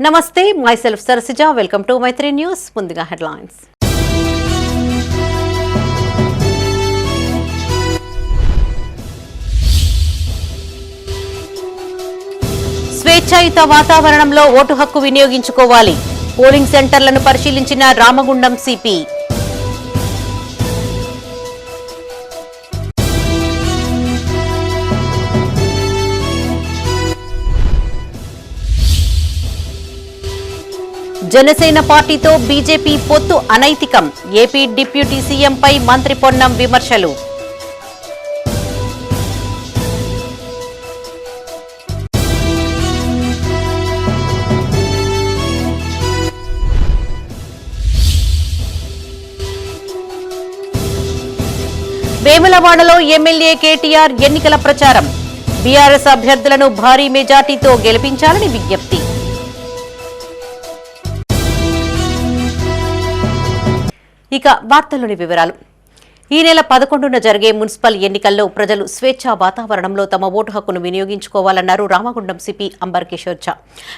నమస్తే, myself Sarasija. Welcome to Maitri News. ముందుగా headlines. స్వేచ్ఛాయుత వాతావరణంలో ఓటు హక్కు వినియోగించుకోవాలి. పోలింగ్ సెంటర్లను పరిశీలించిన రామగుండం సిపి. జనసేన పార్టీతో బీజేపీ పొత్తు అనైతికం. ఏపీ డిప్యూటీ సీఎంపై మంత్రి పొన్నం విమర్శలు. వేములవాడలో ఎమ్మెల్యే కేటీఆర్ ఎన్నికల ప్రచారం. బీఆర్ఎస్ అభ్యర్థులను భారీ మెజార్టీతో గెలిపించాలని విజ్ఞప్తి. ఇక వార్తల్లోని వివరాలు. ఈ నెల 11న జరిగే మున్సిపల్ ఎన్నికల్లో ప్రజలు స్వేచ్ఛా వాతావరణంలో తమ ఓటు హక్కును వినియోగించుకోవాలన్నారు రామగుండం సిపి అంబర్ కిషోర్ ఝా.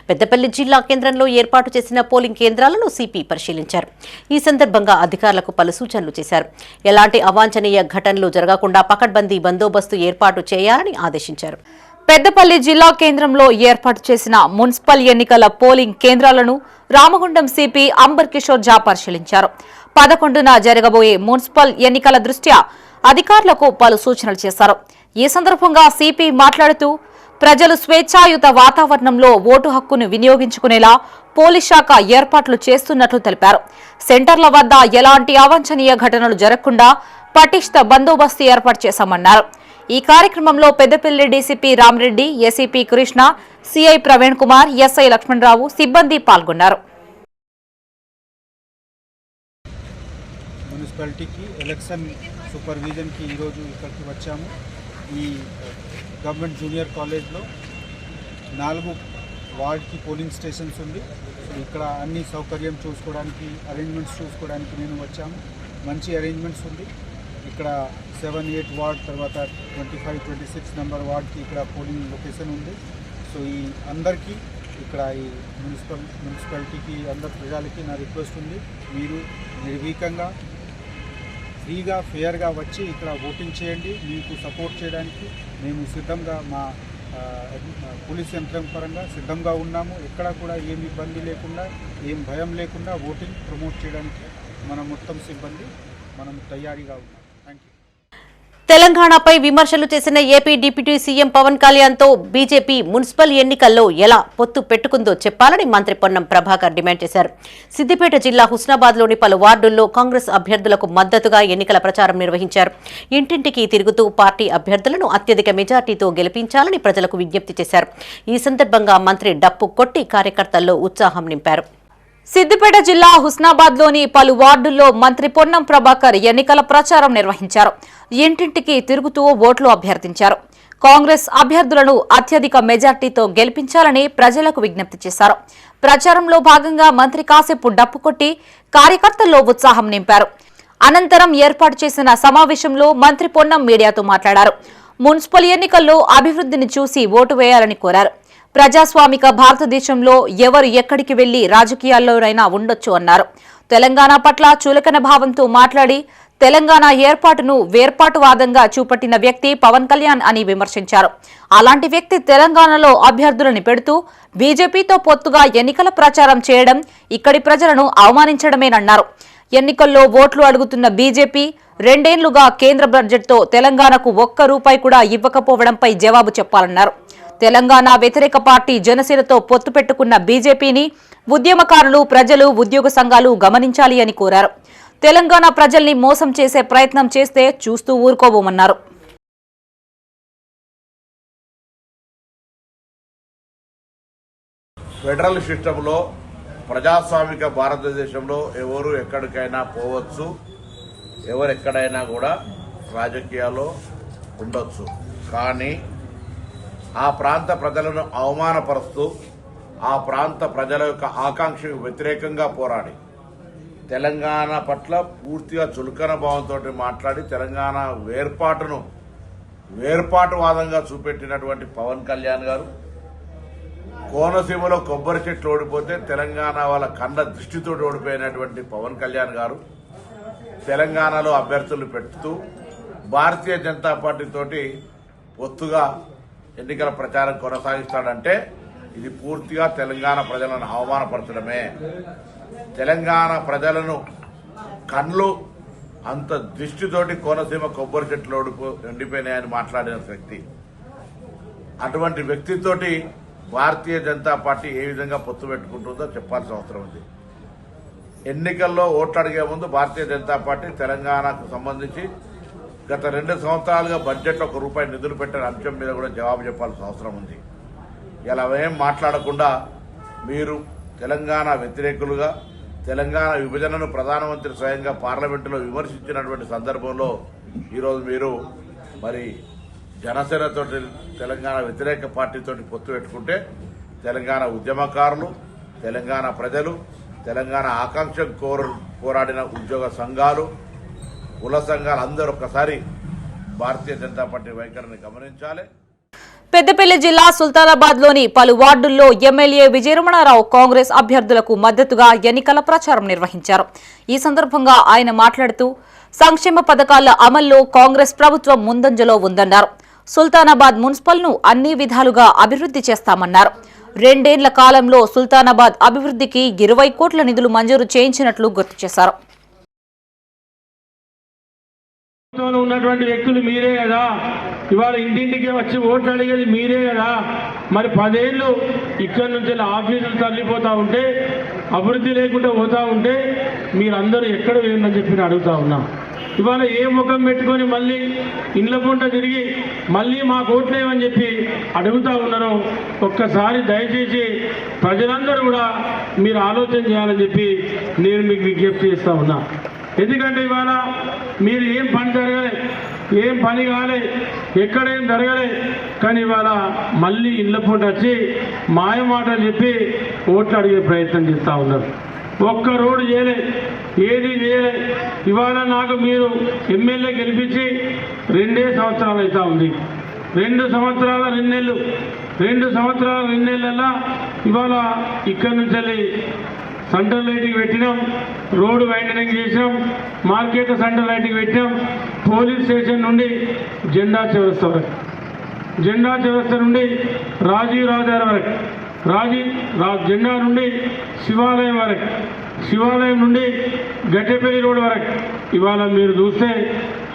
పెద్దపల్లి జిల్లా కేంద్రంలో ఏర్పాటు చేసిన పోలింగ్ కేంద్రాలను సిపి పరిశీలించారు. ఈ సందర్భంగా అధికారులకు పలు సూచనలు చేశారు. ఎలాంటి అవాంఛనీయ ఘటనలు జరగకుండా పకడ్బందీ బందోబస్తు ఏర్పాటు చేయాలని ఆదేశించారు. పెద్దపల్లి జిల్లా కేంద్రంలో ఏర్పాటు చేసిన మున్సిపల్ ఎన్నికల పోలింగ్ కేంద్రాలను రామగుండం సిపి అంబర్ కిషోర్ ఝా పరిశీలించారు. 11న జరగబోయే మున్సిపల్ ఎన్నికల దృష్ట్యా అధికారులకు పలు సూచనలు చేశారు. ఈ సందర్భంగా సిపి మాట్లాడుతూ ప్రజలు స్వేచ్ఛాయుత వాతావరణంలో ఓటు హక్కును వినియోగించుకునేలా పోలీస్ శాఖ ఏర్పాట్లు చేస్తున్నట్లు తెలిపారు. సెంటర్ల వద్ద ఎలాంటి అవాంఛనీయ ఘటనలు జరగకుండా పటిష్ట బందోబస్తు ఏర్పాటు చేశామన్నారు. ఈ కార్యక్రమంలో Peddapalli DCP Rama Reddy, ACP Krishna, CI Praveen Kumar, SI Lakshmanarao సిబ్బంది పాల్గొన్నారు. మున్సిపాలిటీకి ఎలక్షన్ సూపర్విజన్కి ఈరోజు ఇక్కడికి వచ్చాము. ఈ గవర్నమెంట్ జూనియర్ కాలేజ్లో 4 వార్డ్కి పోలింగ్ స్టేషన్స్ ఉంది. సో ఇక్కడ అన్ని సౌకర్యం చూసుకోవడానికి, అరేంజ్మెంట్స్ చూసుకోవడానికి నేను వచ్చాము. మంచి అరేంజ్మెంట్స్ ఉంది. ఇక్కడ 7, 8 వార్డ్, తర్వాత 25, 26 నెంబర్ వార్డ్కి ఇక్కడ పోలింగ్ లొకేషన్ ఉంది. సో ఈ అందరికీ ఇక్కడ ఈ మున్సిపాలిటీకి అందరు ప్రజలకి నా రిక్వెస్ట్ ఉంది, మీరు నిర్భీకంగా ఫ్రీగా ఫేర్గా వచ్చి ఇక్కడ ఓటింగ్ చేయండి. మీకు సపోర్ట్ చేయడానికి మేము సిద్ధంగా, మా పోలీస్ యంత్రం పరంగా సిద్ధంగా ఉన్నాము. ఎక్కడ కూడా ఏమి ఇబ్బంది లేకుండా, ఏం భయం లేకుండా ఓటింగ్ ప్రమోట్ చేయడానికి మన మొత్తం సిబ్బంది మనం తయారీగా ఉన్నాం. Thank you. తెలంగాణపై విమర్శలు చేసిన AP deputy CM Pawan Kalyan తో బీజేపీ మున్సిపల్ ఎన్నికల్లో ఎలా పొత్తు పెట్టుకుందో చెప్పాలని మంత్రి పొన్నం ప్రభాకర్ డిమాండ్ చేశారు. సిద్దిపేట జిల్లా హుస్నాబాద్లోని పలు వార్డుల్లో కాంగ్రెస్ అభ్యర్థులకు మద్దతుగా ఎన్నికల ప్రచారం నిర్వహించారు. ఇంటింటికి తిరుగుతూ పార్టీ అభ్యర్థులను అత్యధిక మెజార్టీతో గెలిపించాలని ప్రజలకు విజ్ఞప్తి చేశారు. ఈ సందర్భంగా మంత్రి డప్పు కొట్టి కార్యకర్తల్లో ఉత్సాహం నింపారు. సిద్దిపేట జిల్లా హుస్నాబాద్లోని పలు వార్డుల్లో మంత్రి పొన్నం ప్రభాకర్ ఎన్నికల ప్రచారం నిర్వహించారు. ఇంటింటికి తిరుగుతూ ఓట్లు అభ్యర్థించారు. కాంగ్రెస్ అభ్యర్థులను అత్యధిక మెజార్టీతో గెలిపించాలని ప్రజలకు విజ్ఞప్తి చేశారు. ప్రచారంలో భాగంగా మంత్రి కాసేపు డప్పు కొట్టి కార్యకర్తల్లో ఉత్సాహం నింపారు. అనంతరం ఏర్పాటు చేసిన సమావేశంలో మంత్రి పొన్నం మీడియాతో మాట్లాడారు. మున్సిపల్ ఎన్నికల్లో అభివృద్ధిని చూసి ఓటు వేయాలని కోరారు. ప్రజాస్వామిక భారతదేశంలో ఎవరు ఎక్కడికి వెళ్లి రాజకీయాల్లోనైనా ఉండొచ్చు అన్నారు. తెలంగాణ పట్ల చులకన భావంతో మాట్లాడి తెలంగాణ ఏర్పాటును వేర్పాటువాదంగా చూపట్టిన వ్యక్తి పవన్ కళ్యాణ్ అని విమర్శించారు. అలాంటి వ్యక్తి తెలంగాణలో అభ్యర్థులను పెడుతూ బీజేపీతో పొత్తుగా ఎన్నికల ప్రచారం చేయడం ఇక్కడి ప్రజలను అవమానించడమేనన్నారు. ఎన్నికల్లో ఓట్లు అడుగుతున్న బీజేపీ 2 ఏళ్లుగా కేంద్ర బడ్జెట్తో తెలంగాణకు ₹1 కూడా ఇవ్వకపోవడంపై జవాబు చెప్పాలన్నారు. తెలంగాణ వ్యతిరేక పార్టీ జనసేనతో పొత్తు పెట్టుకున్న బీజేపీని ఉద్యమకారులు, ప్రజలు, ఉద్యోగ సంఘాలు గమనించాలి అని కోరారు. తెలంగాణ ప్రజల్ని మోసం చేసే ప్రయత్నం చేస్తే చూస్తూ ఊరుకోబోమన్నారు. ఫెడరల్ సిస్టంలో, ప్రజాస్వామిక భారతదేశంలో ఎవరు ఎక్కడికైనా పోవచ్చు, ఎవరెక్కడైనా కూడా రాజకీయాల్లో ఉండొచ్చు. కానీ ఆ ప్రాంత ప్రజలను అవమానపరుస్తూ, ఆ ప్రాంత ప్రజల యొక్క ఆకాంక్షకు వ్యతిరేకంగా పోరాడి తెలంగాణ పట్ల పూర్తిగా చులకన భావంతో మాట్లాడి తెలంగాణ వేర్పాటువాదంగా చూపెట్టినటువంటి పవన్ కళ్యాణ్ గారు కోనసీమలో కొబ్బరి చెట్లు ఓడిపోతే తెలంగాణ వాళ్ళ కన్న దృష్టితో ఓడిపోయినటువంటి పవన్ కళ్యాణ్ గారు తెలంగాణలో అభ్యర్థులు పెడుతూ భారతీయ జనతా పార్టీ తోటి పొత్తుగా ఎన్నికల ప్రచారం కొనసాగిస్తాడంటే ఇది పూర్తిగా తెలంగాణ ప్రజలను అవమానపరచడమే. తెలంగాణ ప్రజలను కళ్ళు అంత దృష్టితోటి కోనసీమ కొబ్బరి చెట్లు ఎండిపోయినాయని మాట్లాడిన వ్యక్తి, అటువంటి వ్యక్తితోటి భారతీయ జనతా పార్టీ ఏ విధంగా పొత్తు పెట్టుకుంటుందో చెప్పాల్సిన అవసరం ఉంది. ఎన్నికల్లో ఓట్లు అడిగే ముందు భారతీయ జనతా పార్టీ తెలంగాణకు సంబంధించి గత 2 సంవత్సరాలుగా బడ్జెట్లో ₹1 నిధులు పెట్టిన అంశం మీద కూడా జవాబు చెప్పాల్సిన అవసరం ఉంది. ఇలా ఏం మాట్లాడకుండా మీరు తెలంగాణ వ్యతిరేకులుగా తెలంగాణ విభజనను ప్రధానమంత్రి స్వయంగా పార్లమెంటులో విమర్శించినటువంటి సందర్భంలో ఈరోజు మీరు మరి జనసేనతో తెలంగాణ వ్యతిరేక పార్టీతోటి పొత్తు పెట్టుకుంటే తెలంగాణ ఉద్యమకారులు, తెలంగాణ ప్రజలు, తెలంగాణ ఆకాంక్ష పోరాడిన ఉద్యోగ సంఘాలు, కుల సంఘాలు అందరూ ఒక్కసారి భారతీయ జనతా పార్టీ వైఖరిని గమనించాలి. పెద్దపల్లి జిల్లా సుల్తానాబాద్ లోని పలు వార్డుల్లో ఎమ్మెల్యే విజయరమణారావు కాంగ్రెస్ అభ్యర్థులకు మద్దతుగా ఎన్నికల ప్రచారం నిర్వహించారు. ఈ సందర్భంగా ఆయన మాట్లాడుతూ సంక్షేమ పథకాల అమల్లో కాంగ్రెస్ ప్రభుత్వం ముందంజలో ఉందన్నారు. సుల్తానాబాద్ మున్సిపల్ ను అన్ని విధాలుగా అభివృద్ధి చేస్తామన్నారు. 2 ఏళ్ల కాలంలో సుల్తానాబాద్ అభివృద్ధికి 20 కోట్ల నిధులు మంజూరు చేయించినట్లు గుర్తు చేశారు. ఉన్నటువంటి వ్యక్తులు మీరే కదా, ఇవాళ ఇంటింటికి వచ్చి ఓట్లు అడిగేది మీరే కదా. మరి 10 ఏళ్ళు ఇక్కడి నుంచి ఆఫీసులు తరలిపోతా ఉంటే, అభివృద్ధి లేకుండా పోతా ఉంటే మీరందరూ ఎక్కడ వేయండి చెప్పి అడుగుతా ఉన్నా. ఇవాళ ఏ ముఖం పెట్టుకొని మళ్ళీ ఇండ్ల పూట తిరిగి మళ్ళీ మాకు ఓట్లేమని చెప్పి అడుగుతా ఉన్నారో ఒక్కసారి దయచేసి ప్రజలందరూ కూడా మీరు ఆలోచన చేయాలని చెప్పి నేను మీకు విజ్ఞప్తి చేస్తా ఉన్నా. ఎందుకంటే ఇవాళ మీరు ఏం పని జరగలే, ఏం పని కాలే, ఎక్కడేం జరగలే, కానీ ఇవాళ మళ్ళీ ఇళ్ళ పూట వచ్చి మాయ మాటలు చెప్పి ఓట్లు అడిగే ప్రయత్నం చేస్తూ ఉన్నారు. ఒక్క రోడ్డు చేయలే, ఏది చేయలే. ఇవాళ నాకు మీరు ఎమ్మెల్యే గెలిపించి 2 సంవత్సరాలు అవుతా ఉంది. 2 సంవత్సరాల 2 నెలలు, 2 సంవత్సరాల 2 నెలల ఇవాళ ఇక్కడి నుంచి వెళ్ళి సెంట్రల్ లైటింగ్ పెట్టినాం, రోడ్డు వైండనింగ్ చేసాం, మార్కెట్ సెంట్రల్ లైటింగ్ పెట్టాం, పోలీస్ స్టేషన్ నుండి జెండా చౌరస్తా వరకు, జెండా చౌరస్తా నుండి రాజీవ్ రహదారి వరకు, జెండా నుండి శివాలయం వరకు, శివాలయం నుండి గట్టెపల్లి రోడ్ వరకు. ఇవాళ మీరు చూస్తే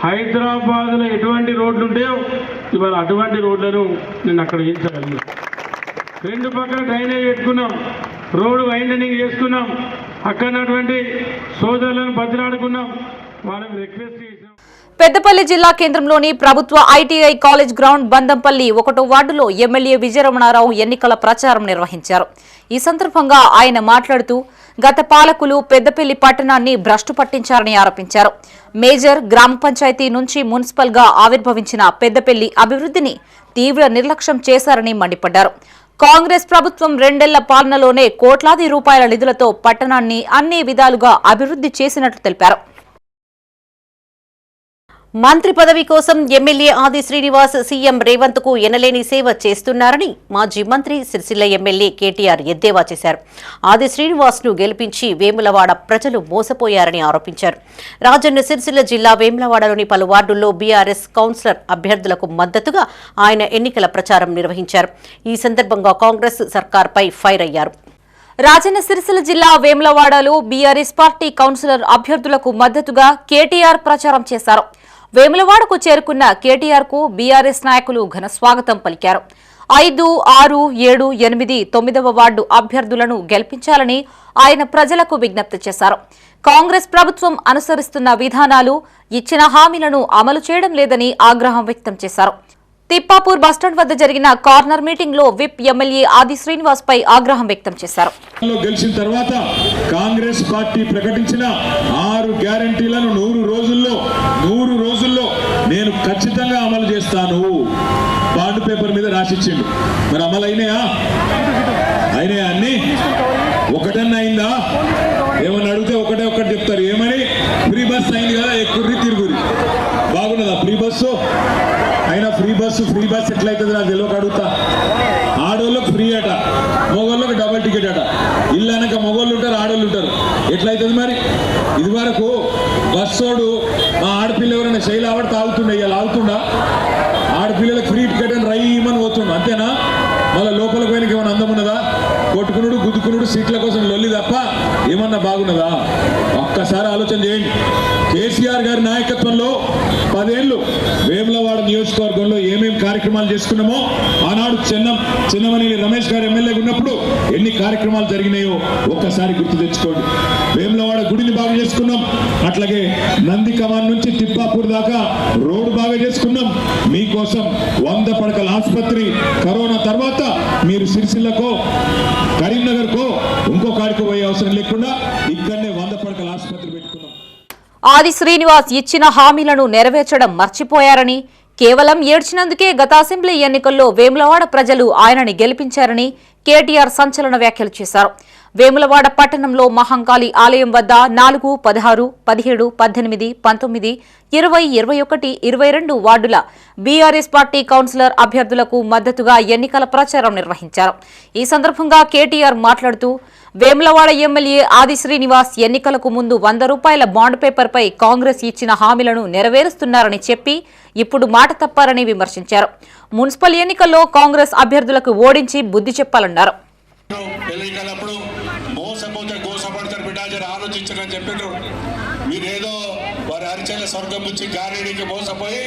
హైదరాబాద్లో ఎటువంటి రోడ్లు ఉంటాయో ఇవాళ అటువంటి రోడ్లను నేను అక్కడ వేయించగలను. 2 పక్కన డ్రైనేజ్ పెట్టుకున్నాం, రోడ్డు వైండనింగ్ చేసుకున్నాం, అక్కడటువంటి సోదరులను బతిలాడుకున్నాం, వాళ్ళని రిక్వెస్ట్ చేసాం. పెద్దపల్లి జిల్లా కేంద్రంలోని ప్రభుత్వ ఐటీఐ కాలేజ్ గ్రౌండ్ బందంపల్లి 1వ వార్డులో ఎమ్మెల్యే విజయరమణారావు ఎన్నికల ప్రచారం నిర్వహించారు. ఈ సందర్భంగా ఆయన మాట్లాడుతూ గత పాలకులు పెద్దపల్లి పట్టణాన్ని భ్రష్టు పట్టించారని ఆరోపించారు. మేజర్ గ్రామ పంచాయతీ నుంచి మున్సిపల్ గా ఆవిర్భవించిన పెద్దపల్లి అభివృద్ధిని తీవ్ర నిర్లక్ష్యం చేశారని మండిపడ్డారు. కాంగ్రెస్ ప్రభుత్వం 2 ఏళ్ల పాలనలోనే కోట్లాది రూపాయల నిధులతో పట్టణాన్ని అన్ని విధాలుగా అభివృద్ధి చేసినట్లు తెలిపారు. మంత్రి పదవి కోసం ఎమ్మెల్యే ఆది శ్రీనివాస్ సీఎం రేవంత్ కు ఎనలేని సేవ చేస్తున్నారని మాజీ మంత్రి సిరిసిల్ల ఎమ్మెల్యే కేటీఆర్ ఎద్దేవా చేశారు. ఆది శ్రీనివాస్ ను గెలిపించి వేములవాడ ప్రజలు మోసపోయారని ఆరోపించారు. రాజన్న సిరిసిల్ల జిల్లా వేములవాడలోని పలు వార్డుల్లో బీఆర్ఎస్ కౌన్సిలర్ అభ్యర్థులకు మద్దతుగా ఆయన ఎన్నికల ప్రచారం నిర్వహించారు. ఈ సందర్భంగా కాంగ్రెస్ సర్కార్పై ఫైర్ అయ్యారు. రాజన్న సిరిసిల్ల జిల్లా వేములవాడలో బీఆర్ఎస్ పార్టీ కౌన్సిలర్ అభ్యర్థులకు మద్దతుగా కేటీఆర్ ప్రచారం చేశారు. వేములవాడకు చేరుకున్న కేటీఆర్ కు బీఆర్ఎస్ నాయకులు ఘన స్వాగతం పలికారు. 5, 6, 7, 8, 9వ వార్డు అభ్యర్థులను గెలిపించాలని ఆయన ప్రజలకు విజ్ఞప్తి చేశారు. కాంగ్రెస్ ప్రభుత్వం అనుసరిస్తున్న విధానాలు, ఇచ్చిన హామీలను అమలు చేయడం లేదని ఆగ్రహం వ్యక్తం చేశారు. తిప్పాపూర్ బస్టాండ్ వద్ద జరిగిన కార్నర్ మీటింగ్ లో విప్ ఎమ్మెల్యే ఆది శ్రీనివాస్ పై ఆగ్రహం వ్యక్తం చేశారు. గెలిచిన తర్వాత కాంగ్రెస్ పార్టీ ప్రకటించిన 6 గ్యారంటీలను 100 రోజుల్లో నేను ఖచ్చితంగా అమలు చేస్తాను బాండ్ పేపర్ మీద రాసిచ్చిండు. మరి అమలు అయినాయా అన్ని? ఒకటన్నా అయిందా? ఏమన్నా అడిగితే ఒకటి చెప్తారు. ఏమని? ఫ్రీ బస్ అయింది కదా, ఎక్కుర్రి తిరుగురి. బాగున్నదా ఫ్రీ బస్సు? అయినా ఫ్రీ బస్సు ఎట్లయితుంది నాకు తెలియక అడుగుతా. ఆడోళ్ళకు ఫ్రీ అట, టికెట్ అట. ఇల్లు అనక మగోళ్ళు ఉంటారు, ఆడోళ్ళు ఉంటారు. ఎట్లయితుంది మరి? ఇది వరకు బస్సోడు మా ఆడపిల్ల ఎవరైనా శైలి ఆవిడ తాగుతుండే, ఇలా ఆగుతుండా? ఆడపిల్లలకు ఫ్రీ టికెట్ అని రైమని పోతుండు, అంతేనా? మళ్ళీ లోపలికి పోయినకి ఏమైనా అందం ఉన్నదా? కొట్టుకునుడు గుద్దుకునుడు సీట్ల కోసం లొల్లి తప్ప ఏమన్నా బాగున్నదా? ఒక్కసారి ఆలోచన చేయండి. కేసీఆర్ గారి నాయకత్వంలో 10 ఏళ్ళు వేములవాడ నియోజకవర్గంలో ఏమేం కార్యక్రమాలు చేసుకున్నామో, ఆనాడు చిన్నమనేని రమేష్ గారు ఎమ్మెల్యేగా ఉన్నప్పుడు ఎన్ని కార్యక్రమాలు జరిగినాయో ఒక్కసారి గుర్తు తెచ్చుకోండి. వేములవాడ గుడిని బాగా చేసుకున్నాం, అట్లాగే నంది కమాన్ నుంచి తిప్పాపూర్ దాకా రోడ్డు బాగా చేసుకున్నాం. మీకోసం 100 పడకల ఆసుపత్రి, కరోనా తర్వాత మీరు సిరిసిల్లకో కరీంనగర్కో ఇంకో కాడికి పోయే అవసరం లేకుండా ఇక్కడనే 100 పడకల ఆసుపత్రి పెట్టుకున్నాం. ఆది శ్రీనివాస్ ఇచ్చిన హామీలను నెరవేర్చడం మర్చిపోయారని, కేవలం ఏడ్చినందుకే గత అసెంబ్లీ ఎన్నికల్లో వేములవాడ ప్రజలు ఆయనని గెలిపించారని కేటీఆర్ సంచలన వ్యాఖ్యలు చేశారు. వేములవాడ పట్టణంలో మహంకాళి ఆలయం వద్ద 4, 16, 17, 18, 19, 20, 21, 22 వార్డుల బీఆర్ఎస్ పార్టీ కౌన్సిలర్ అభ్యర్థులకు మద్దతుగా ఎన్నికల ప్రచారం నిర్వహించారు. ఈ సందర్భంగా కేటీఆర్ మాట్లాడుతూ, వేములవాడ ఎమ్మెల్యే ఆది శ్రీనివాస్ ఎన్నికలకు ముందు 100 రూపాయల బాండ్ పేపర్పై కాంగ్రెస్ ఇచ్చిన హామీలను నెరవేరుస్తున్నారని చెప్పి ఇప్పుడు మాట తప్పారని విమర్శించారు. మున్సిపల్ ఎన్నికల్లో కాంగ్రెస్ అభ్యర్థులకు ఓడించి బుద్ధి చెప్పాలన్నారు. ఎన్నికలప్పుడు మోసపోతే గోసపడతారు బిడ్డ, జర ఆలోచించని చెప్పిండ్రు. మీరేదో వారి అరిచెల స్వర్గం నుంచి గారేడికి మోసపోయి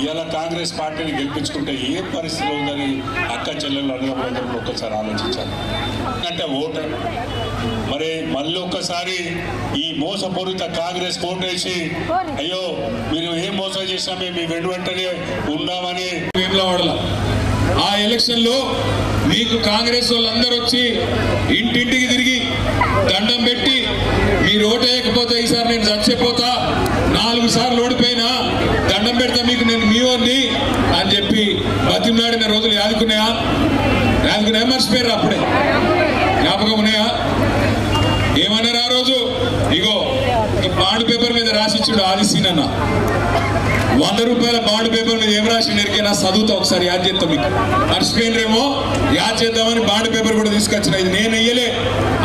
ఇలా కాంగ్రెస్ పార్టీని గెలిపించుకుంటే ఏ పరిస్థితి ఉందని అక్క చెల్లెళ్ళు అన్నదమ్ములందరూ ఒక్కసారి ఆలోచించాలి. అంటే ఓటు మరి మళ్ళీ ఒక్కసారి ఈ మోసపూరిత కాంగ్రెస్ ఓటేసి అయ్యో మీరు ఏం మోసం చేసినా మేము మీ వెంటనే ఉన్నామని వేములవాడలో ఆ ఎలక్షన్ లో మీకు కాంగ్రెస్ వాళ్ళందరూ వచ్చి ఇంటింటికి తిరిగి దండం పెట్టి మీరు ఓటేయకపోతే ఈసారి నేను చచ్చిపోతా, 4 సార్లు ఓడిపోయినా దండం పెడతా మీకు, నేను మీ వాడిని అని చెప్పి బతిమలాడిన రోజులు యాదుకున్నాయా? మర్చిపోయారు? అప్పుడే జ్ఞాపకం ఉన్నాయా? ఏమన్నారు ఆ రోజు? ఇగో బాండ్ పేపర్ మీద రాసిచ్చాడు ఆదిశీనన్న. 100 రూపాయల బాండ్ పేపర్ మీద ఏం రాసిండు ఎరికైనా? చదువుతా ఒకసారి, యాద్ చేస్తాం. మీకు మర్చిపోయినరేమో, యాద్ చేద్దామని బాండ్ పేపర్ కూడా తీసుకొచ్చిన. ఇది నేను వెయ్యలే,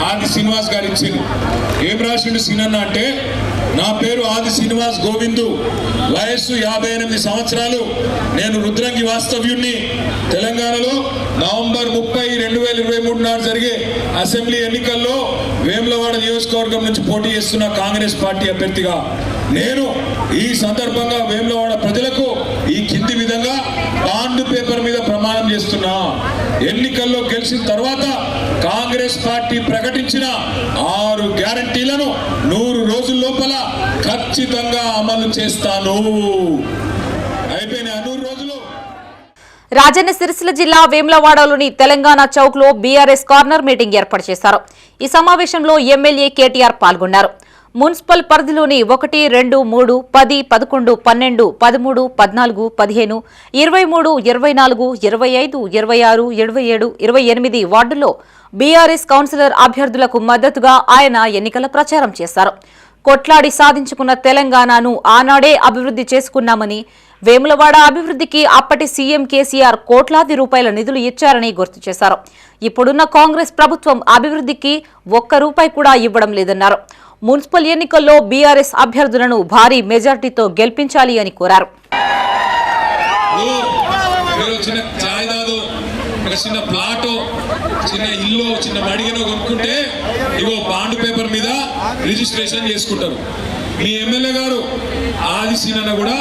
ఆది శ్రీనివాస్ గారు ఇచ్చింది. ఏం రాసిండు సీనన్న అంటే, నా పేరు ఆది శ్రీనివాస్ గోవిందు, వయస్సు 58 సంవత్సరాలు, నేను రుద్రంగి వాస్తవ్యుణ్ణి. తెలంగాణలో నవంబర్ 30, 2023 నాడు జరిగే అసెంబ్లీ ఎన్నికల్లో వేములవాడ నియోజకవర్గం నుంచి పోటీ చేస్తున్న కాంగ్రెస్ పార్టీ అభ్యర్థిగా నేను ఈ సందర్భంగా వేములవాడ ప్రజలకు ఈ కింది విధంగా బాండ్ పేపర్ మీద ప్రమాణం చేస్తున్నా. ఎన్నికల్లో గెలిచిన తర్వాత కాంగ్రెస్ పార్టీ ప్రకటించిన 6 గ్యారంటీలను 100 రోజుల లోపల ఖచ్చితంగా అమలు చేస్తాను. అయిపోయిన 100 రోజులు. రాజన్న సిరిసిల్ల జిల్లా వేములవాడలోని తెలంగాణ చౌక్ లో బీఆర్ఎస్ కార్నర్ మీటింగ్ ఏర్పాటు చేశారు. ఈ సమావేశంలో ఎమ్మెల్యే కేటీఆర్ పాల్గొన్నారు. మున్సిపల్ పరిధిలోని 1, 2, 3, 10, 11, 12, 13, 14, 15, 23, 24, 25, 26, 27, 28 వార్డుల్లో బీఆర్ఎస్ కౌన్సిలర్ అభ్యర్థులకు మద్దతుగా ఆయన ఎన్నికల ప్రచారం చేశారు. కొట్లాడి సాధించుకున్న తెలంగాణను ఆనాడే అభివృద్ధి చేసుకున్నామని, వేములవాడ అభివృద్ధికి అప్పటి సీఎం కేసీఆర్ కోట్లాది రూపాయల నిధులు ఇచ్చారని గుర్తు చేశారు. ఇప్పుడున్న కాంగ్రెస్ ప్రభుత్వం అభివృద్ధికి 1 రూపాయి కూడా ఇవ్వడం లేదన్నారు. మున్సిపల్ ఎన్నికల్లో బీఆర్ఎస్ అభ్యర్థులను భారీ మెజార్టీతో గెలిపించాలి అని కోరారు. చిన్న ప్లాట్, చిన్న ఇల్లు, చిన్న మడిగను కొనుక్కుంటే ఇగో బాండ్ పేపర్ మీద రిజిస్ట్రేషన్ చేసుకుంటారు. మీ ఎమ్మెల్యే గారు ఆదిశీనన్న కూడా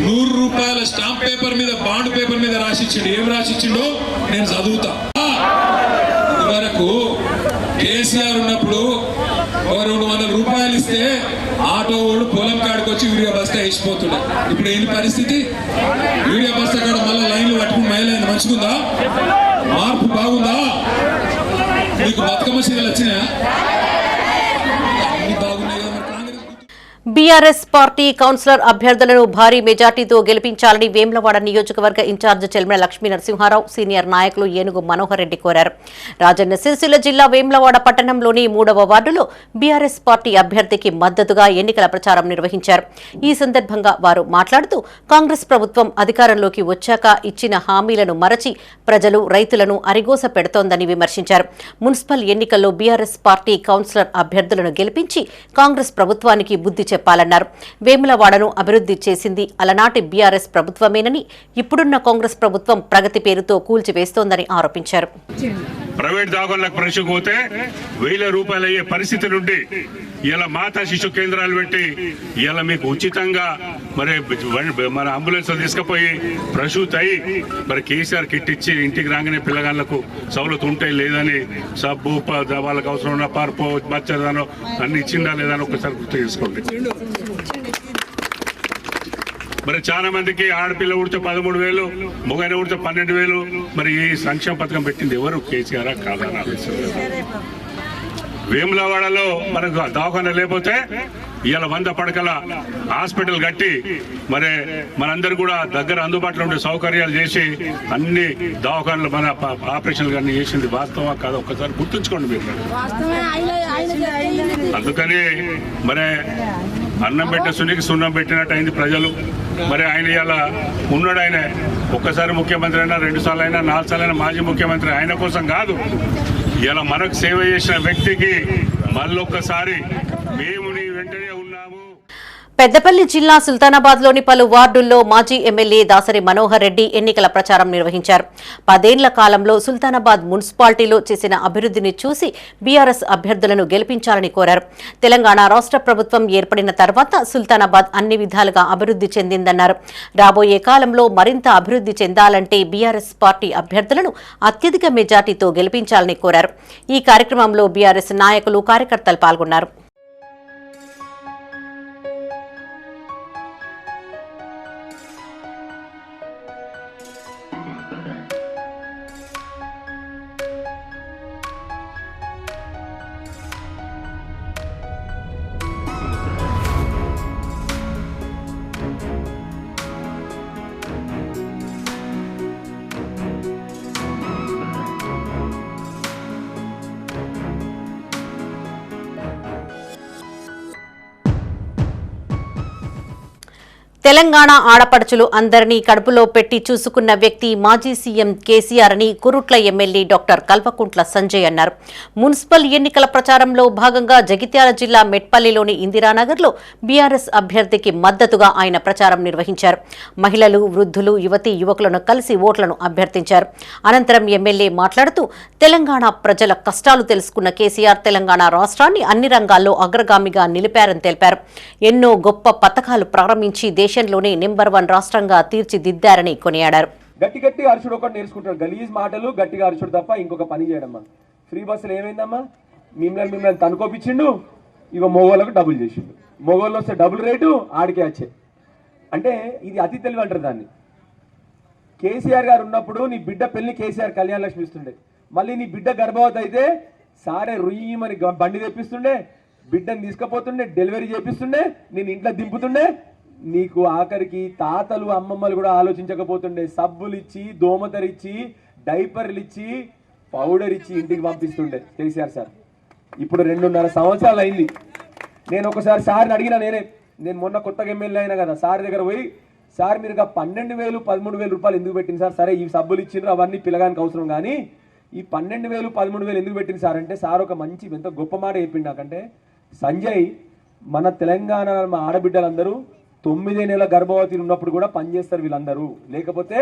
100 రూపాయల స్టాంప్ పేపర్ మీద బాండ్ పేపర్ మీద రాసిచ్చిండు. ఏం రాసిచ్చిండో నేను చదువుతా. ఇదివరకు కేసీఆర్ ఉన్నప్పుడు 200 రూపాయలు ఇస్తే ఆటో వాడు పొలం కాడికి వచ్చి యూరియా బస్తా వేసిపోతుండే. ఇప్పుడు ఏంటి పరిస్థితి? యూరియా బస్తా కాడ మళ్ళీ లైన్లు పట్టుకుని మైలైంది. మంచిగుందా? మార్పు బాగుందా? మీకు బతుకమ్మ సీరియల్ వచ్చినా? అన్ని బాగున్నాయి కదా. బీఆర్ఎస్ పార్టీ కౌన్సిలర్ అభ్యర్థులను భారీ మెజార్టీతో గెలిపించాలని వేములవాడ నియోజకవర్గ ఇన్ఛార్జ్ చెల్మెల లక్ష్మీ నరసింహారావు సీనియర్ నాయకులు ఏనుగు మనోహర్ రెడ్డి కోరారు. రాజన్న సిరిసిల్ల జిల్లా వేములవాడ పట్టణంలోని 3వ వార్డులో బీఆర్ఎస్ పార్టీ అభ్యర్థికి మద్దతుగా ఎన్నికల ప్రచారం నిర్వహించారు. ఈ సందర్భంగా వారు మాట్లాడుతూ కాంగ్రెస్ ప్రభుత్వం అధికారంలోకి వచ్చాక ఇచ్చిన హామీలను మరచి ప్రజలు రైతులను అరిగోస పెడుతోందని విమర్శించారు. మున్సిపల్ ఎన్నికల్లో బీఆర్ఎస్ పార్టీ కౌన్సిలర్ అభ్యర్థులను గెలిపించి కాంగ్రెస్ ప్రభుత్వానికి బుద్ధి చెప్పాలన్నారు. వేములవాడను అభివృద్ధి చేసింది అలనాటి బీఆర్ఎస్ ప్రభుత్వమేనని, ఇప్పుడున్న కాంగ్రెస్ ప్రభుత్వం ప్రగతి పేరుతో కూల్చివేస్తోందని ఆరోపించారు. ప్రైవేట్ దవాఖానలకు పరీక్షకు పోతే 1000 రూపాయలు అయ్యే పరిస్థితి నుండి ఇలా మాతా శిశు కేంద్రాలు పెట్టి ఇలా మీకు ఉచితంగా మరి మన అంబులెన్స్ తీసుకుపోయి ప్రసూతి అయి మరి కేసీఆర్ కిట్ ఇచ్చి ఇంటికి రాగానే పిల్లగాళ్లకు సౌలత్ ఉంటాయి లేదని సబ్బు వాళ్ళకి అవసరం ఉన్న పార్పో మచ్చదనో అన్ని ఇచ్చిందా లేదని ఒకసారి గుర్తు చేసుకోండి. మరి చాలా మందికి ఆడపిల్ల ఉడితే 13,000, మొగైన ఉడితే 12,000. మరి ఈ సంక్షేమ పథకం పెట్టింది ఎవరు? కేసీఆర్ కాదా? వేములవాడలో మనకు దవాఖాన లేకపోతే ఇవాళ 100 పడకల హాస్పిటల్ కట్టి మరి మనందరూ కూడా దగ్గర అందుబాటులో ఉండే సౌకర్యాలు చేసి అన్ని దవాఖానలు మన ఆపరేషన్లు అన్ని చేసింది వాస్తవం కాదు ఒక్కసారి గుర్తుంచుకోండి మీరు. అందుకని మరి అన్నం పెట్టే సునికి సున్నం పెట్టినట్టు అయింది ప్రజలు. మరి ఆయన ఇలా ఉన్నాడు, ఆయన ఒక్కసారి ముఖ్యమంత్రి అయినా 2 సార్లు అయినా 4 సార్లు అయినా మాజీ ముఖ్యమంత్రి. ఆయన కోసం కాదు, ఇలా మనకు సేవ చేసిన వ్యక్తికి మళ్ళొక్కసారి మేము నీ వెంటనే ఉన్నాము. పెద్దపల్లి జిల్లా సుల్తానాబాద్లోని పలు వార్డుల్లో మాజీ ఎమ్మెల్యే దాసరి మనోహర్ రెడ్డి ఎన్నికల ప్రచారం నిర్వహించారు. 10 ఏళ్ల కాలంలో సుల్తానాబాద్ మున్సిపాలిటీలో చేసిన అభివృద్ధిని చూసి బీఆర్ఎస్ అభ్యర్థులను గెలిపించాలని కోరారు. తెలంగాణ రాష్ట్ర ప్రభుత్వం ఏర్పడిన తర్వాత సుల్తానాబాద్ అన్ని విధాలుగా అభివృద్ధి చెందిందన్నారు. రాబోయే కాలంలో మరింత అభివృద్ధి చెందాలంటే బీఆర్ఎస్ పార్టీ అభ్యర్థులను అత్యధిక మెజార్టీతో గెలిపించాలని కోరారు. ఈ కార్యక్రమంలో బీఆర్ఎస్ నాయకులు, కార్యకర్తలు పాల్గొన్నారు. తెలంగాణ ఆడపడుచులు అందరినీ కడుపులో పెట్టి చూసుకున్న వ్యక్తి మాజీ సీఎం కేసీఆర్ అని కురుట్ల ఎమ్మెల్యే డాక్టర్ కల్వకుంట్ల సంజయ్ అన్నారు. మున్సిపల్ ఎన్నికల ప్రచారంలో భాగంగా జగిత్యాల జిల్లా మెట్పల్లిలోని ఇందిరానగర్లో బీఆర్ఎస్ అభ్యర్థికి మద్దతుగా ఆయన ప్రచారం నిర్వహించారు. మహిళలు, వృద్ధులు, యువతీ యువకులను కలిసి ఓట్లను అభ్యర్థించారు. అనంతరం ఎమ్మెల్యే మాట్లాడుతూ తెలంగాణ ప్రజల కష్టాలు తెలుసుకున్న కేసీఆర్ తెలంగాణ రాష్ట్రాన్ని అన్ని రంగాల్లో అగ్రగామిగా నిలిపారని తెలిపారు. ఎన్నో గొప్ప పథకాలు ప్రారంభించి దేశంలోనే నెంబర్ 1 రాష్ట్రంగా తీర్చిదిద్దారని కొనియాడారు. గట్టి అరుచుడు ఒకటి నేర్చుకుంటారు, గలీజ్ మాటలు గట్టిగా అరుచుడు తప్ప ఇంకొక పని చేయడమ్మా. ఫ్రీ బస్సులు ఏమైందమ్మా, మిమ్మల్ని తనుకోపించిండు, ఇక మొగోళ్ళకు డబుల్ చేసిండు. మొగోళ్ళు వస్తే డబుల్ రేటు ఆడికే వచ్చే. అంటే ఇది అతి తెలివి అంటారు దాన్ని. కేసీఆర్ గారు ఉన్నప్పుడు నీ బిడ్డ పెళ్లి కేసీఆర్ కళ్యాణ లక్ష్మి ఇస్తుండే, మళ్ళీ నీ బిడ్డ గర్భవతి అయితే సారే రుయ్యమని బండి తెప్పిస్తుండే, బిడ్డను తీసుకుపోతుండే, డెలివరీ చేపిస్తుండే, నేను ఇంట్లో దింపుతుండే. నీకు ఆఖరికి తాతలు అమ్మమ్మలు కూడా ఆలోచించకపోతుండే. సబ్బులు ఇచ్చి, దోమతరు ఇచ్చి, డైపర్లు ఇచ్చి, పౌడర్ ఇచ్చి ఇంటికి పంపిస్తుండే కేసీఆర్ సార్. ఇప్పుడు 2.5 సంవత్సరాలు అయింది. నేను ఒకసారి సార్ని అడిగినా, నేను మొన్న కొత్తగా ఎమ్మెల్యే అయినా కదా, సార్ దగ్గర పోయి, సార్ మీరు 12,000 13,000 రూపాయలు ఎందుకు పెట్టింది సార్? సరే ఈ సబ్బులు ఇచ్చిండ్రు అవన్నీ పిల్లగానికి అవసరం, కానీ ఈ 12,000 13,000 ఎందుకు పెట్టింది సార్ అంటే, సార్ ఒక మంచి ఎంత గొప్ప మాట చెప్పిండు నాకంటే, సంజయ్ మన తెలంగాణ ఆడబిడ్డలందరూ 9 నెలల గర్భవతి ఉన్నప్పుడు కూడా పనిచేస్తారు వీళ్ళందరూ, లేకపోతే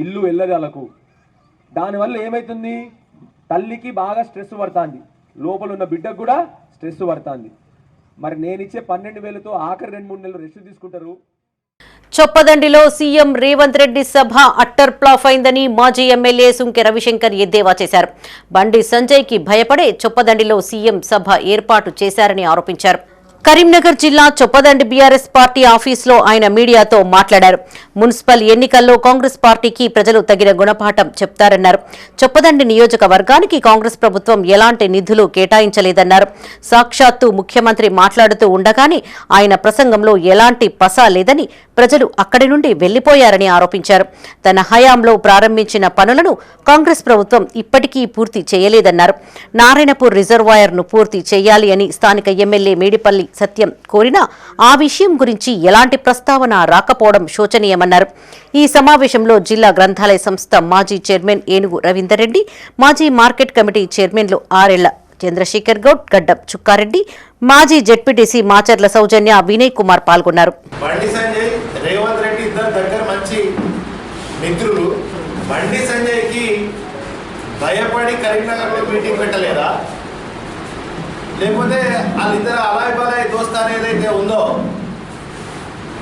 ఇల్లు వెళ్ళదు వాళ్ళకు. దానివల్ల ఏమవుతుంది, తల్లికి బాగా స్ట్రెస్ పడుతుంది, లోపల ఉన్న బిడ్డకు కూడా స్ట్రెస్ పడుతుంది. మరి నేనిచ్చే 12,000తో ఆఖరి 2-3 నెలలు రెస్ట్ తీసుకుంటారు. చొప్పదండిలో సీఎం రేవంత్ రెడ్డి సభ అట్టర్ ఫ్లాప్ అయిందని మాజీ ఎమ్మెల్యే సుంకె రవిశంకర్ ఎద్దేవా చేశారు. బండి సంజయ్కి భయపడే చొప్పదండిలో సీఎం సభ ఏర్పాటు చేశారని ఆరోపించారు. కరీంనగర్ జిల్లా చొప్పదండి బీఆర్ఎస్ పార్టీ ఆఫీసులో ఆయన మీడియాతో మాట్లాడారు. మున్సిపల్ ఎన్నికల్లో కాంగ్రెస్ పార్టీకి ప్రజలు తగిన గుణపాఠం చెప్తారన్నారు. చొప్పదండి నియోజకవర్గానికి కాంగ్రెస్ ప్రభుత్వం ఎలాంటి నిధులు కేటాయించలేదన్నారు. సాక్షాత్తు ముఖ్యమంత్రి మాట్లాడుతూ ఉండగానే ఆయన ప్రసంగంలో ఎలాంటి పస లేదని ప్రజలు అక్కడి నుండి వెళ్లిపోయారని ఆరోపించారు. తన హయాంలో ప్రారంభించిన పనులను కాంగ్రెస్ ప్రభుత్వం ఇప్పటికీ పూర్తి చేయలేదన్నారు. నారాయణపూర్ రిజర్వాయర్ను పూర్తి చేయాలి అని స్థానిక ఎమ్మెల్యే మేడిపల్లి సత్యం కోరినా ఆ విషయం గురించి ఎలాంటి ప్రస్తావన రాకపోవడం శోచనీయమన్నారు. ఈ సమావేశంలో జిల్లా గ్రంథాలయ సంస్థ మాజీ చైర్మన్ ఏనుగు రవీందర్ రెడ్డి, మాజీ మార్కెట్ కమిటీ చైర్మన్లు ఆరెళ్ల చంద్రశేఖర్ గౌడ్, గడ్డం చుక్కారెడ్డి, మాజీ జెడ్పీటీసీ మాచర్ల సౌజన్య, వినయ్ కుమార్ పాల్గొన్నారు. బండి సంజయ్, రేవంత్ రెడ్డి ఇద్దరు దగ్గర మంచి మిత్రులు. బండి సంజయ్కి భయపడి కరీంనగర్లో మీటింగ్ పెట్టలేదా, లేకపోతే వాళ్ళిద్దరు అలాయ్ బలాయ్ దోస్తాను ఏదైతే ఉందో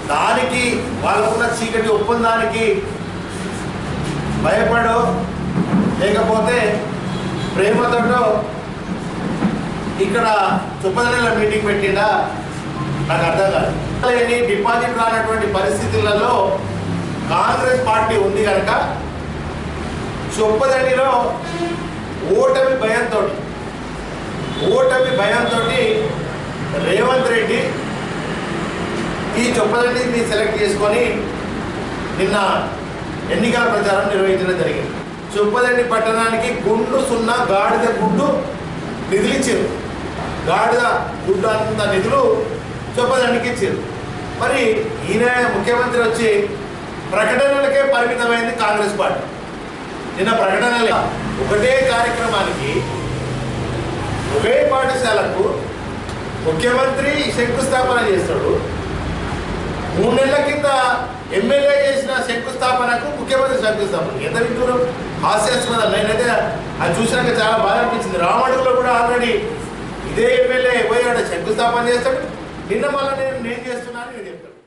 దానికి వాళ్ళకున్న చీకటి ఒప్పందానికి భయపడో లేకపోతే ప్రేమతోటో ఇక్కడ చుప్పదనలో మీటింగ్ పెట్టిందా నాకు అర్థం కాదు. డిపాజిట్ రానటువంటి పరిస్థితులలో కాంగ్రెస్ పార్టీ ఉంది కనుక చొప్పదండిలో ఓటమి భయంతో రేవంత్ రెడ్డి ఈ చొప్పదండిని సెలెక్ట్ చేసుకొని నిన్న ఎన్నికల ప్రచారం నిర్వహించడం జరిగింది. చొప్పదండి పట్టణానికి గుండు సున్నా గాడిద గుడ్డు నిధులు ఇచ్చారు. గాడిద గుడ్డు అంత నిధులు చొప్పదండికి ఇచ్చారు. మరి ఈయన ముఖ్యమంత్రి వచ్చి ప్రకటనలకే పరిమితమైంది కాంగ్రెస్ పార్టీ. నిన్న ప్రకటనలే ఒకటే కార్యక్రమానికి ఒకే పాఠశాలకు ముఖ్యమంత్రి శంకుస్థాపన చేస్తాడు. 3 నెలల కింద ఎమ్మెల్యే చేసిన శంకుస్థాపనకు ముఖ్యమంత్రి శంకుస్థాపన ఎంత వింటున్నారు, హాస్యాస్పదం. నేనైతే అది చూసినాక చాలా బాధ అనిపించింది. రామడుగులో కూడా ఆల్రెడీ ఇదే ఎమ్మెల్యే పోయాడు, శంకుస్థాపన చేస్తాడు. నిన్న మళ్ళీ నేను చేస్తున్నాను నేను చెప్తాను.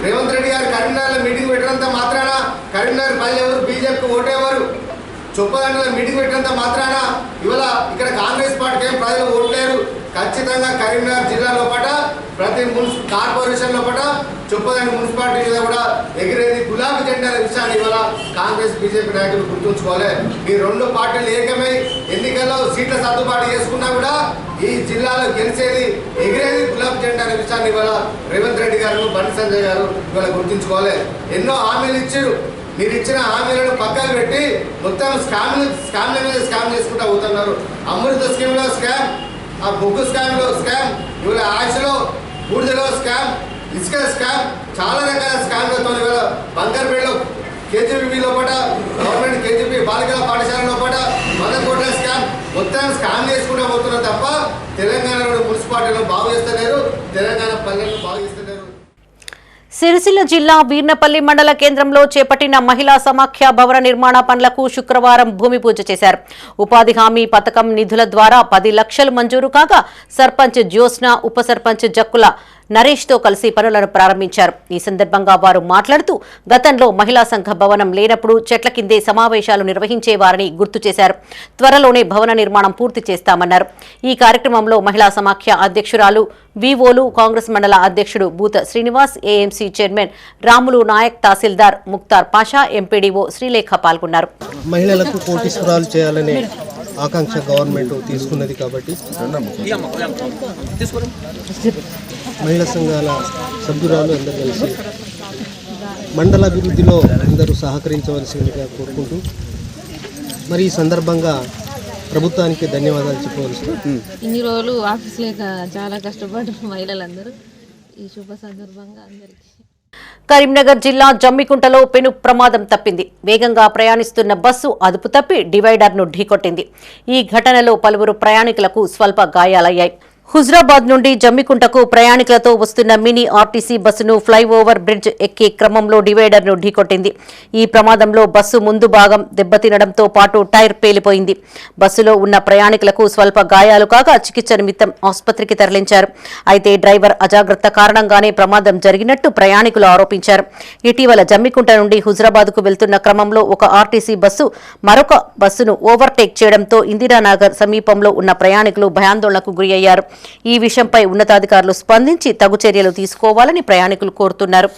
రేవంత్ రెడ్డి గారు కరీంనగర్లో మీటింగ్ పెట్టినంత మాత్రాన కరీంనగర్ ప్రజలు ఎవరు బీజేపీకి ఓటేవారు? చొప్పదండిలో మీటింగ్ పెట్టినంత మాత్రాన ఇవాళ ఇక్కడ కాంగ్రెస్ పార్టీకి ఏం ప్రజలు ఓట్లేరు. ఖచ్చితంగా కరీంనగర్ జిల్లా లోపల ప్రతి కార్పొరేషన్ లోపల చొప్పదండి మున్సిపాలిటీ మీద కూడా ఎగిరేది గులాబీ జెండాల విషయాన్ని ఇవాళ కాంగ్రెస్ బీజేపీ నాయకులు గుర్తుంచుకోవాలి. ఈ 2 పార్టీలు ఏకమై ఎన్నికల్లో సీట్ల సర్దుబాటు చేసుకున్నా కూడా ఈ జిల్లాలో గెలిచేది ఎగిరేది గులాబీ జెండాల విషయాన్ని ఇవాళ రేవంత్ రెడ్డి గారు, బండి సంజయ్ గారు ఇవాళ గుర్తుంచుకోవాలి. ఎన్నో హామీలు ఇచ్చారు. మీరు ఇచ్చిన హామీలను పక్కన పెట్టి మొత్తం స్కామ్ల మీద స్కామ్ చేసుకుంటూ పోతున్నారు. అమృత స్కీమ్లో స్కామ్, ఆ బొగ్గు స్కామ్లో స్కామ్, ఇవాళ ఆశలో బూడిదలో స్కామ్, ఇసుక స్కామ్, చాలా రకాల స్కామ్లతో ఇవాళ బంకర్పేటలో కేజీబీ లోపల గవర్నమెంట్ కేజీబీ బాలికల పాఠశాల లోపల 100 కోట్ల స్కామ్, మొత్తం స్కామ్ చేసుకుంటూ పోతున్నారు తప్ప తెలంగాణలో మున్సిపాలిటీలో బాగు చేస్తలేరు, తెలంగాణ పల్లెలను బాగు చేస్తలేరు. సిరిసిల్ల జిల్లా వీర్నపల్లి మండల కేంద్రంలో చేపట్టిన మహిళా సమాఖ్య భవన నిర్మాణ పనులకు శుక్రవారం భూమి పూజ చేశారు. ఉపాధి హామీ పథకం నిధుల ద్వారా 10 లక్షలు మంజూరు కాగా సర్పంచ్ జ్యోత్స్న, ఉప సర్పంచ్ జక్కుల నరేష్తో కలిసి పనులను ప్రారంభించారు. ఈ సందర్భంగా వారు మాట్లాడుతూ గతంలో మహిళా సంఘ భవనం లేనప్పుడు చెట్ల కిందే సమావేశాలు నిర్వహించేవారని గుర్తు చేశారు. త్వరలోనే భవన నిర్మాణం పూర్తి చేస్తామన్నారు. ఈ కార్యక్రమంలో మహిళా సమాఖ్య అధ్యక్షురాలు, వివోలు, కాంగ్రెస్ మండల అధ్యక్షుడు బూత శ్రీనివాస్, ఏఎంసీ చైర్మన్ రాములు నాయక్, తహసీల్దార్ ముక్తార్ పాషా, ఎంపీడీఓ శ్రీలేఖ పాల్గొన్నారు. మహిళలకు కోటీశ్వరాలు చేయాలనే ఆకాంక్ష గవర్నమెంట్ తీసుకున్నది కాబట్టి మహిళా సంఘాల సభ్యురాలు అందరూ కలిసి మండల అభివృద్ధిలో అందరూ సహకరించవలసిందిగా కోరుకుంటూ మరి ఈ సందర్భంగా ప్రభుత్వానికి ధన్యవాదాలు చెప్పవలసి. ఇన్ని రోజులు ఆఫీస్ లేక చాలా కష్టపడ్డారు మహిళలందరూ. ఈ శుభ సందర్భంగా అందరికీ. కరీంనగర్ జిల్లా జమ్మికుంటలో పెను ప్రమాదం తప్పింది. వేగంగా ప్రయాణిస్తున్న బస్సు అదుపు తప్పి డివైడర్ను ఢీకొట్టింది. ఈ ఘటనలో పలువురు ప్రయాణికులకు స్వల్ప గాయాలయ్యాయి. హుజరాబాద్ నుండి జమ్మికుంటకు ప్రయాణికులతో వస్తున్న మినీ ఆర్టీసీ బస్సును ఫ్లైఓవర్ బ్రిడ్జ్ ఎక్కే క్రమంలో డివైడర్ను ఢీకొట్టింది. ఈ ప్రమాదంలో బస్సు ముందు భాగం దెబ్బతినడంతో పాటు టైర్ పేలిపోయింది. బస్సులో ఉన్న ప్రయాణికులకు స్వల్ప గాయాలు కాగా చికిత్స నిమిత్తం ఆసుపత్రికి తరలించారు. అయితే డ్రైవర్ అజాగ్రత్త కారణంగానే ప్రమాదం జరిగినట్టు ప్రయాణికులు ఆరోపించారు. ఇటీవల జమ్మికుంట నుండి హుజరాబాద్కు వెళ్తున్న క్రమంలో ఒక ఆర్టీసీ బస్సు మరొక బస్సును ఓవర్టేక్ చేయడంతో ఇందిరానగర్ సమీపంలో ఉన్న ప్రయాణికులు భయాందోళనకు గురయ్యారు. ఈ విషయంపై ఉన్నతాధికారులు స్పందించి తగు చర్యలు తీసుకోవాలని ప్రయాణికులు కోరుతున్నారు.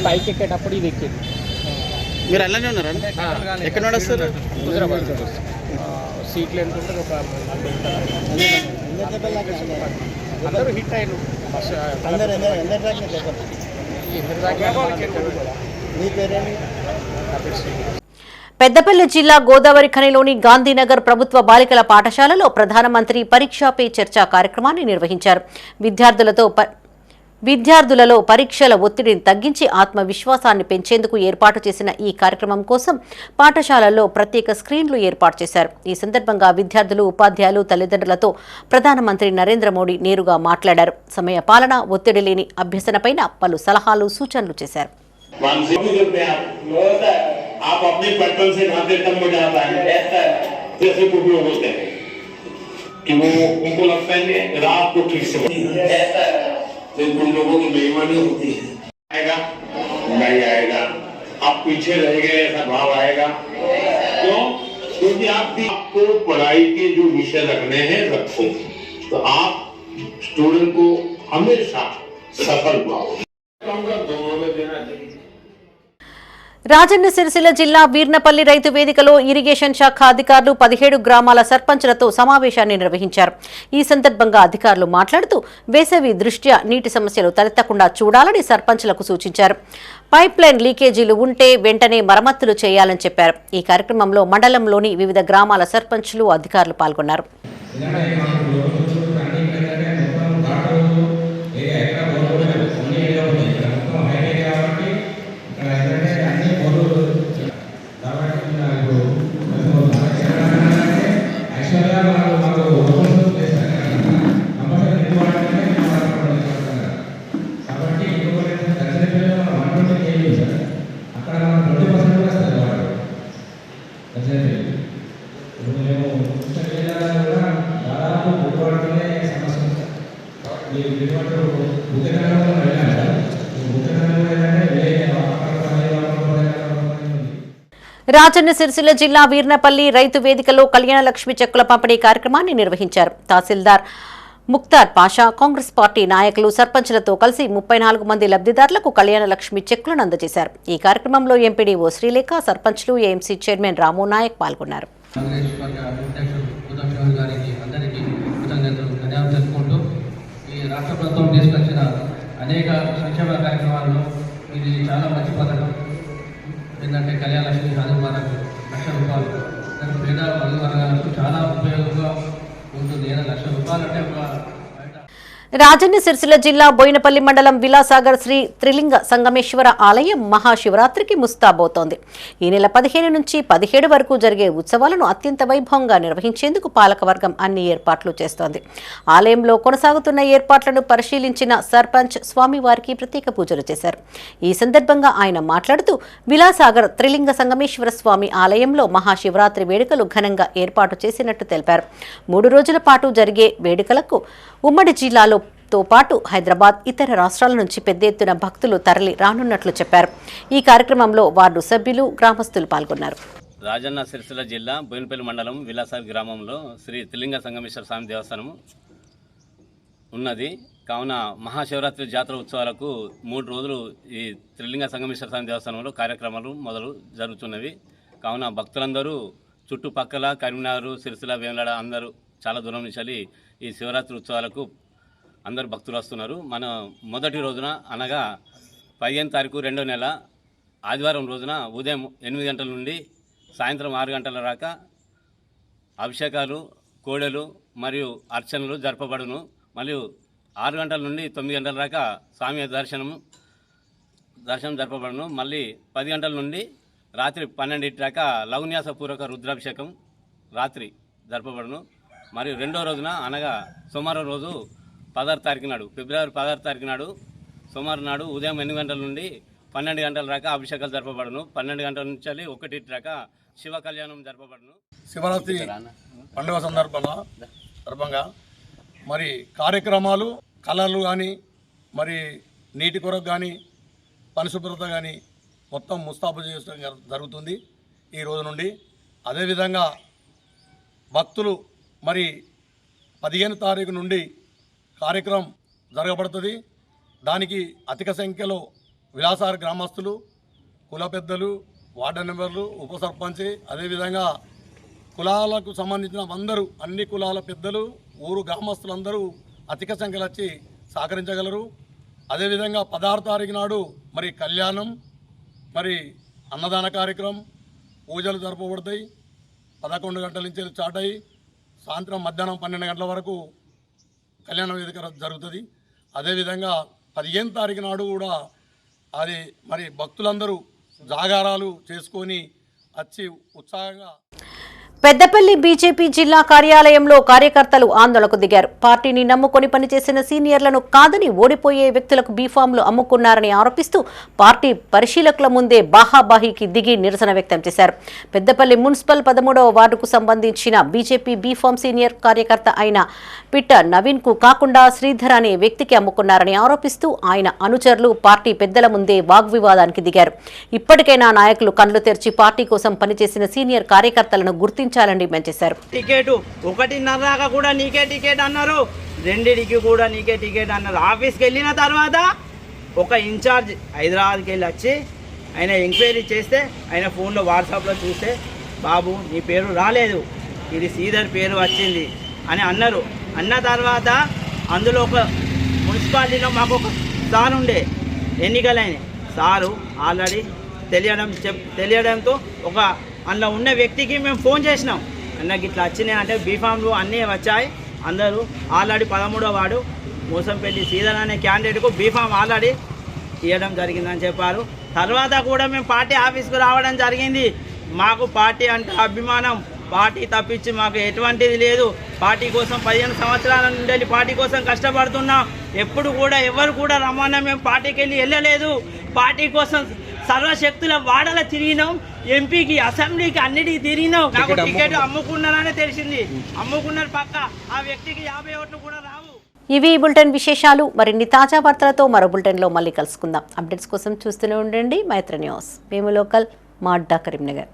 పైకి ఎక్కేటప్పుడు ఇది ఎక్కింది. మీరు అలానే ఉన్నారండి? ఎక్కడ నడుస్తారు? హుజరాబాద్ సీట్లు ఎంత ఉంటుంది? ఒక అందరూ హిట్ అయ్యారు. పెద్దపల్లి జిల్లా గోదావరి ఖనిలోని గాంధీనగర్ ప్రభుత్వ బాలికల పాఠశాలలో ప్రధానమంత్రి పరీక్షా పే చర్చ కార్యక్రమాన్ని నిర్వహించారు. విద్యార్థులలో పరీక్షల ఒత్తిడిని తగ్గించి ఆత్మవిశ్వాసాన్ని పెంచేందుకు ఏర్పాటు చేసిన ఈ కార్యక్రమం కోసం పాఠశాలల్లో ప్రత్యేక స్క్రీన్లు ఏర్పాటు చేశారు. ఈ సందర్భంగా విద్యార్థులు, ఉపాధ్యాయులు, తల్లిదండ్రులతో ప్రధానమంత్రి నరేంద్ర మోడీ నేరుగా మాట్లాడారు. సమయ పాలన, ఒత్తిడి లేని అభ్యసనపైన పలు సలహాలు, సూచనలు చేశారు. कुछ लोगों की बेईमानी होती है, आएगा नहीं आएगा, आप पीछे रह गए ऐसा भाव आएगा। क्यों? क्योंकि आपको पढ़ाई के जो विषय रखने हैं रखो, तो आप स्टूडेंट को हमेशा सफल पाओगे। दोनों में देना चाहिए। రాజన్న సిరిసిల్ల జిల్లా వీర్నపల్లి రైతు వేదికలో ఇరిగేషన్ శాఖ అధికారులు 17 గ్రామాల సర్పంచులతో సమావేశాన్ని నిర్వహించారు. ఈ సందర్భంగా అధికారులు మాట్లాడుతూ వేసవి దృష్ట్యా నీటి సమస్యలు తలెత్తకుండా చూడాలని సర్పంచులకు సూచించారు. పైప్ లైన్ లీకేజీలు ఉంటే వెంటనే మరమ్మతులు చేయాలని చెప్పారు. ఈ కార్యక్రమంలో మండలంలోని వివిధ గ్రామాల సర్పంచులు, అధికారులు పాల్గొన్నారు. రాజన్న సిరిసిల్ల జిల్లా వీర్నపల్లి రైతు వేదికలో కళ్యాణ లక్ష్మి చెక్కుల పంపిణీ కార్యక్రమాన్ని నిర్వహించారు. తహసీల్దార్ ముక్తార్ పాషా, కాంగ్రెస్ పార్టీ నాయకులు, సర్పంచులతో కలిసి 34 మంది లబ్ధిదారులకు కళ్యాణ లక్ష్మి చెక్కులను అందజేశారు. ఈ కార్యక్రమంలో ఎంపీడీఓ శ్రీలేఖ, సర్పంచ్లు, ఏఎంసీ చైర్మన్ రాము నాయక్ పాల్గొన్నారు. రాష్ట్ర ప్రభుత్వం తీసుకొచ్చిన అనేక సంక్షేమ కార్యక్రమాల్లో ఇది చాలా మంచి పథకం. ఏంటంటే కళ్యాణ లక్ష్మి సాధుమాలకు ₹1,00,000 పేద వర్గ వర్గాలకు చాలా ఉపయోగంగా ఉంటుంది. ₹1,00,000 అంటే ఒక రాజన్న సిరిసిల్ల జిల్లా బోయినపల్లి మండలం విలాసాగర్ శ్రీ త్రిలింగ సంగమేశ్వర ఆలయం మహాశివరాత్రికి ముస్తాబోతోంది. ఈ నెల 15 నుంచి 17 వరకు జరిగే ఉత్సవాలను అత్యంత వైభవంగా నిర్వహించేందుకు పాలకవర్గం అన్ని ఏర్పాట్లు చేస్తోంది. ఆలయంలో కొనసాగుతున్న ఏర్పాట్లను పరిశీలించిన సర్పంచ్ స్వామివారికి ప్రత్యేక పూజలు చేశారు. ఈ సందర్భంగా ఆయన మాట్లాడుతూ విలాసాగర్ త్రిలింగ సంగమేశ్వర స్వామి ఆలయంలో మహాశివరాత్రి వేడుకలు ఘనంగా ఏర్పాటు చేసినట్టు తెలిపారు. 3 రోజుల పాటు జరిగే వేడుకలకు ఉమ్మడి జిల్లాలో తో పాటు హైదరాబాద్, ఇతర రాష్ట్రాల నుంచి పెద్ద ఎత్తున భక్తులు తరలి రానున్నట్లు చెప్పారు. ఈ కార్యక్రమంలో వార్డు సభ్యులు, గ్రామస్తులు పాల్గొన్నారు. రాజన్న సిరిసిల్ల జిల్లా బోయినపల్లి మండలం విలాసాగర్ గ్రామంలో శ్రీ త్రిలింగ సంగమేశ్వర స్వామి దేవస్థానం ఉన్నది. కావున మహాశివరాత్రి జాతర ఉత్సవాలకు 3 రోజులు ఈ త్రిలింగ సంగమేశ్వర స్వామి దేవస్థానంలో కార్యక్రమాలు మొదలు జరుగుతున్నవి. కావున భక్తులందరూ చుట్టుపక్కల కరీంనగర్, సిరిసిల్ల, వేములవాడ అందరూ చాలా దూరం నుంచి ఈ శివరాత్రి ఉత్సవాలకు అందరూ భక్తులు వస్తున్నారు. మన మొదటి రోజున అనగా 15వ తారీఖు 2వ నెల ఆదివారం రోజున ఉదయం 8 గంటల నుండి సాయంత్రం 6 గంటల దాకా అభిషేకాలు, కోడెలు మరియు అర్చనలు జరపబడును. మరియు 6 గంటల నుండి 9 గంటల దాకా స్వామి దర్శనం జరపబడును. మళ్ళీ 10 గంటల నుండి రాత్రి 12 దాకా లవన్యాసపూర్వక రుద్రాభిషేకం రాత్రి జరపబడును. మరియు 2వ రోజున అనగా సోమవారం రోజు 16వ తారీఖు నాడు, ఫిబ్రవరి 16వ తారీఖు నాడు సోమవారం నాడు ఉదయం 8 గంటల నుండి 12 గంటల దాకా అభిషేకాలు జరపబడును. 12 గంటల నుంచి 1 దాకా శివ కళ్యాణం జరపబడును. శివరాత్రి పండుగ సందర్భంగా మరి కార్యక్రమాలు కళలు కానీ మరి నీటి కొరకు కానీ పరిశుభ్రత కానీ మొత్తం ముస్తాబు చేయడం జరుగుతుంది ఈ రోజు నుండి. అదేవిధంగా భక్తులు మరి 15వ తారీఖు నుండి కార్యక్రమం జరగబడుతుంది. దానికి అధిక సంఖ్యలో విలాసార్ గ్రామస్తులు, కుల పెద్దలు, వార్డు మెంబర్లు, ఉప సర్పంచ్, అదేవిధంగా కులాలకు సంబంధించిన అందరూ అన్ని కులాల పెద్దలు, ఊరు గ్రామస్తులందరూ అధిక సంఖ్యలో వచ్చి సహకరించగలరు. అదేవిధంగా 16వ తారీఖు నాడు మరి కళ్యాణం, మరి అన్నదాన కార్యక్రమం, పూజలు జరపబడతాయి. 11 గంటల నుంచి స్టార్ట్ అయ్యి సాయంత్రం మధ్యాహ్నం 12 గంటల వరకు కళ్యాణ వేదిక జరుగుతుంది. అదేవిధంగా 15వ తారీఖు నాడు కూడా అది మరి భక్తులందరూ జాగారాలు చేసుకొని వచ్చి ఉత్సాహంగా. పెద్దపల్లి బీజేపీ జిల్లా కార్యాలయంలో కార్యకర్తలు ఆందోళనకు దిగారు. పార్టీని నమ్ముకొని పనిచేసిన సీనియర్లను కాదని ఓడిపోయే వ్యక్తులకు బీఫామ్లు అమ్ముకున్నారని ఆరోపిస్తూ పార్టీ పరిశీలకుల ముందే బాహాబాహీకి దిగి నిరసన వ్యక్తం చేశారు. పెద్దపల్లి మున్సిపల్ 13వ వార్డుకు సంబంధించిన బీజేపీ బీఫామ్ సీనియర్ కార్యకర్త అయిన పిట్ట నవీన్ కు కాకుండా శ్రీధర్ అనే వ్యక్తికి అమ్ముకున్నారని ఆరోపిస్తూ ఆయన అనుచరులు పార్టీ పెద్దల ముందే వాగ్వివాదానికి దిగారు. ఇప్పటికైనా నాయకులు కళ్లు తెరిచి పార్టీ కోసం పనిచేసిన సీనియర్ కార్యకర్తలను గుర్తించాలని డిమాండ్ చేశారు. టికెట్ 1:30 దాకా కూడా నీకే టికెట్ అన్నారు, 2కి కూడా నీకే టికెట్ అన్నారు. ఆఫీస్కి వెళ్ళిన తర్వాత ఒక ఇన్ఛార్జ్ హైదరాబాద్కి వెళ్ళి వచ్చి ఆయన ఎంక్వైరీ చేస్తే ఆయన ఫోన్లో వాట్సాప్లో చూస్తే బాబు నీ పేరు రాలేదు, ఇది శ్రీధర్ పేరు వచ్చింది అని అన్నారు. అన్న తర్వాత అందులో ఒక మున్సిపాలిటీలో మాకు ఒక సార్ ఉండే ఎన్నికలైన సారు ఆల్రెడీ తెలియడంతో ఒక అందులో ఉన్న వ్యక్తికి మేము ఫోన్ చేసినాం, అన్నకి ఇట్లా వచ్చినాయి అంటే బీఫామ్లు అన్నీ వచ్చాయి, అందరూ ఆల్రెడీ 13వ వార్డు మోసంపల్లి శ్రీధర్ అనే క్యాండిడేట్కు బీఫామ్ ఆల్రెడీ ఇవ్వడం జరిగిందని చెప్పారు. తర్వాత కూడా మేము పార్టీ ఆఫీస్కు రావడం జరిగింది. మాకు పార్టీ అంటే అభిమానం, పార్టీ తప్పించి మాకు ఎటువంటిది లేదు. పార్టీ కోసం 15 సంవత్సరాల నుండి పార్టీ కోసం కష్టపడుతున్నాం. ఎప్పుడు కూడా ఎవరు కూడా రమ్మన్నా మేము పార్టీకి వెళ్ళలేదు. పార్టీ కోసం సర్వశక్తుల వాడల తిరిగినాం, ఎంపీకి అసెంబ్లీకి అన్నిటికి తిరిగినాం. నాకు టికెట్ అమ్ముకున్నారనే తెలిసింది, అమ్ముకున్నారు పక్క, ఆ వ్యక్తికి 50 ఓట్లు కూడా రావు. ఇవి బులెటిన్ విశేషాలు. మరిన్ని తాజా వార్తలతో మరో బులెటిన్లో మళ్ళీ కలుసుకుందాం. అప్డేట్స్ కోసం చూస్తూనే ఉండండి మైత్రి న్యూస్. మేము లోకల్, మా అడ్డా కరీంనగర్.